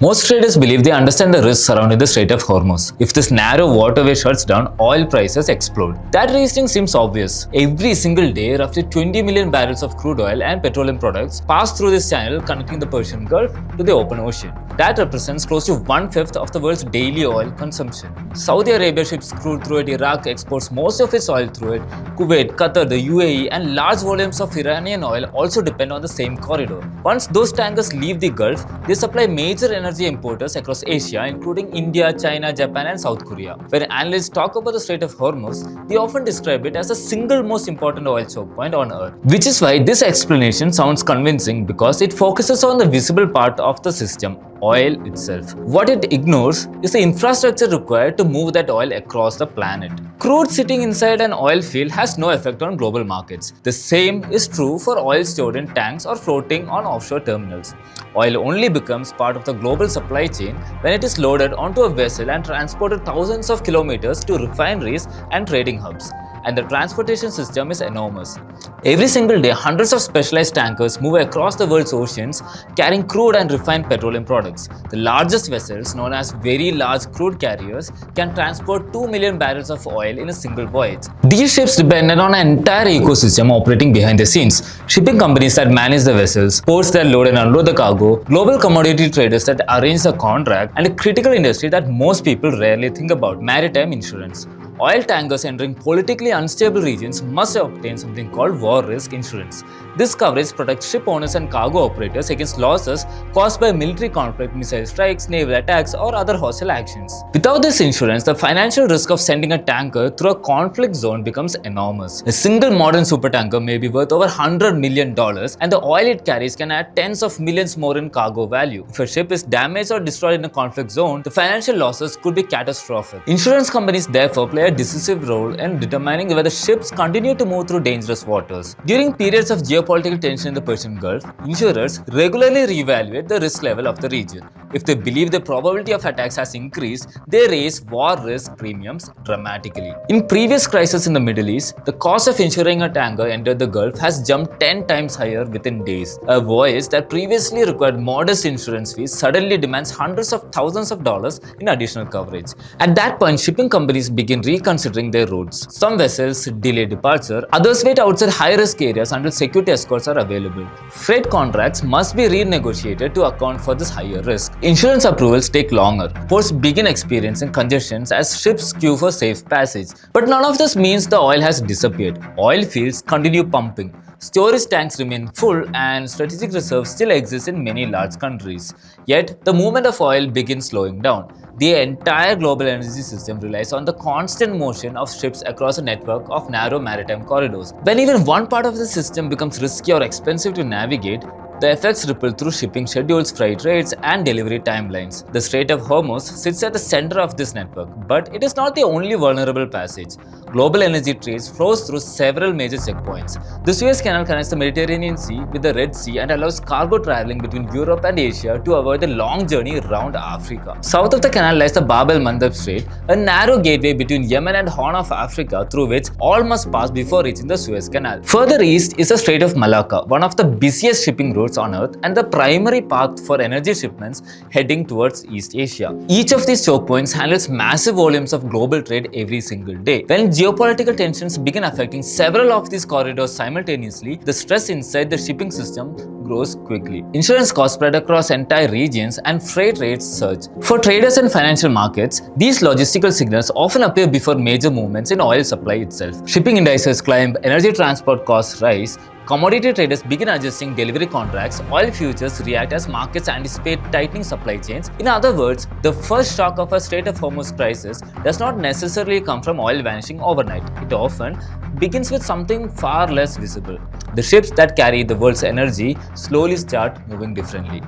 Most traders believe they understand the risks surrounding the Strait of Hormuz. If this narrow waterway shuts down, oil prices explode. That reasoning seems obvious. Every single day, roughly 20 million barrels of crude oil and petroleum products pass through this channel connecting the Persian Gulf to the open ocean. That represents close to 1/5 of the world's daily oil consumption. Saudi Arabia ships crude through it, Iraq exports most of its oil through it, Kuwait, Qatar, the UAE, and large volumes of Iranian oil also depend on the same corridor. Once those tankers leave the Gulf, they supply major energy importers across Asia, including India, China, Japan, and South Korea. When analysts talk about the Strait of Hormuz, they often describe it as the single most important oil choke point on Earth. Which is why this explanation sounds convincing because it focuses on the visible part of the system, oil itself. What it ignores is the infrastructure required to move that oil across the planet. Crude sitting inside an oil field has no effect on global markets. The same is true for oil stored in tanks or floating on offshore terminals. Oil only becomes part of the global supply chain when it is loaded onto a vessel and transported thousands of kilometers to refineries and trading hubs. And the transportation system is enormous. Every single day, hundreds of specialized tankers move across the world's oceans carrying crude and refined petroleum products. The largest vessels, known as very large crude carriers, can transport 2 million barrels of oil in a single voyage. These ships depend on an entire ecosystem operating behind the scenes. Shipping companies that manage the vessels, ports that load and unload the cargo, global commodity traders that arrange the contract, and a critical industry that most people rarely think about, maritime insurance. Oil tankers entering politically unstable regions must obtain something called war risk insurance. This coverage protects ship owners and cargo operators against losses caused by military conflict, missile strikes, naval attacks, or other hostile actions. Without this insurance, the financial risk of sending a tanker through a conflict zone becomes enormous. A single modern supertanker may be worth over $100 million, and the oil it carries can add tens of millions more in cargo value. If a ship is damaged or destroyed in a conflict zone, the financial losses could be catastrophic. Insurance companies therefore play a decisive role in determining whether ships continue to move through dangerous waters. During periods of geopolitical tension in the Persian Gulf, insurers regularly reevaluate the risk level of the region. If they believe the probability of attacks has increased, they raise war risk premiums dramatically. In previous crises in the Middle East, the cost of insuring a tanker entered the Gulf has jumped 10 times higher within days. A voyage that previously required modest insurance fees suddenly demands hundreds of thousands of dollars in additional coverage. At that point, shipping companies begin reconsidering their routes. Some vessels delay departure, others wait outside high-risk areas until security escorts are available. Freight contracts must be renegotiated to account for this higher risk. Insurance approvals take longer. Ports begin experiencing congestions as ships queue for safe passage. But none of this means the oil has disappeared. Oil fields continue pumping. Storage tanks remain full and strategic reserves still exist in many large countries. Yet, the movement of oil begins slowing down. The entire global energy system relies on the constant motion of ships across a network of narrow maritime corridors. When even one part of the system becomes risky or expensive to navigate, the effects ripple through shipping schedules, freight rates, and delivery timelines. The Strait of Hormuz sits at the center of this network, but it is not the only vulnerable passage. Global energy trade flows through several major checkpoints. The Suez Canal connects the Mediterranean Sea with the Red Sea and allows cargo traveling between Europe and Asia to avoid the long journey around Africa. South of the canal lies the Bab el-Mandeb Strait, a narrow gateway between Yemen and Horn of Africa through which all must pass before reaching the Suez Canal. Further east is the Strait of Malacca, one of the busiest shipping routes on Earth and the primary path for energy shipments heading towards East Asia. Each of these choke points handles massive volumes of global trade every single day. When geopolitical tensions begin affecting several of these corridors simultaneously, the stress inside the shipping system grows quickly. Insurance costs spread across entire regions and freight rates surge. For traders and financial markets, these logistical signals often appear before major movements in oil supply itself. Shipping indices climb, energy transport costs rise, commodity traders begin adjusting delivery contracts, oil futures react as markets anticipate tightening supply chains. In other words, the first shock of a Strait of Hormuz crisis does not necessarily come from oil vanishing overnight. It often begins with something far less visible. The ships that carry the world's energy slowly start moving differently.